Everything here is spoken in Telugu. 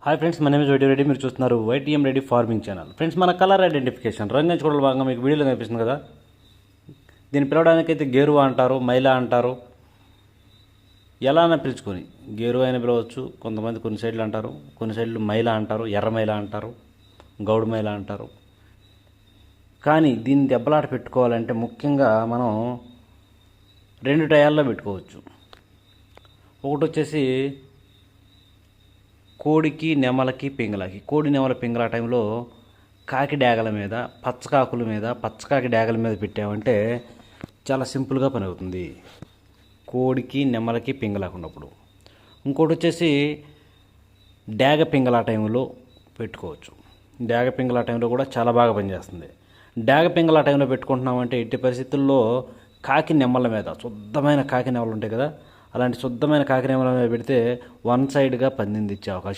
హాయ్ ఫ్రెండ్స్, మన నేమ్ వైటీ రెడ్డి. మీరు చూస్తున్నారు YTM Reddy farming channel. Friends, మన కలర్ ఐడెంటిఫికేషన్ రంగు ఎంచుకోవడం భాగంగా మీకు వీడియోలో కనిపిస్తుంది కదా. దీన్ని పిలవడానికైతే గేరువా అంటారు, మైలా అంటారు, ఎలా అయినా పిలుచుకొని గేరువా అయినా పిలవచ్చు. కొంతమంది కొన్ని సైడ్లు అంటారు, కొన్ని సైడ్లు మైలా అంటారు, ఎర్ర మైలా అంటారు, గౌడు మైలా అంటారు. కానీ దీన్ని దెబ్బలాట పెట్టుకోవాలంటే ముఖ్యంగా మనం రెండు టయాల్లో పెట్టుకోవచ్చు. ఒకటి వచ్చేసి కోడికి, నెమలకి, పింగళకి. కోడి, నెమల, పింగళ టైంలో కాకి డాగల మీద, పచ్చకాకుల మీద, పచ్చకాకి డాగల మీద పెట్టామంటే చాలా సింపుల్గా పని అవుతుంది కోడికి, నెమలకి, పింగళకి ఉన్నప్పుడు. ఇంకోటి వచ్చేసి డాగ పింగళ టైంలో పెట్టుకోవచ్చు. డాగ పింగళ టైంలో కూడా చాలా బాగా పనిచేస్తుంది. డాగ పింగళ టైంలో పెట్టుకుంటున్నామంటే ఎట్టి పరిస్థితుల్లో కాకి నెమ్మల మీద, శుద్ధమైన కాకి నెమలు ఉంటాయి కదా, అలాంటి శుద్ధమైన కాకి నెమల మీద పెడితే వన్ సైడ్గా పందింది ఇచ్చే అవకాశం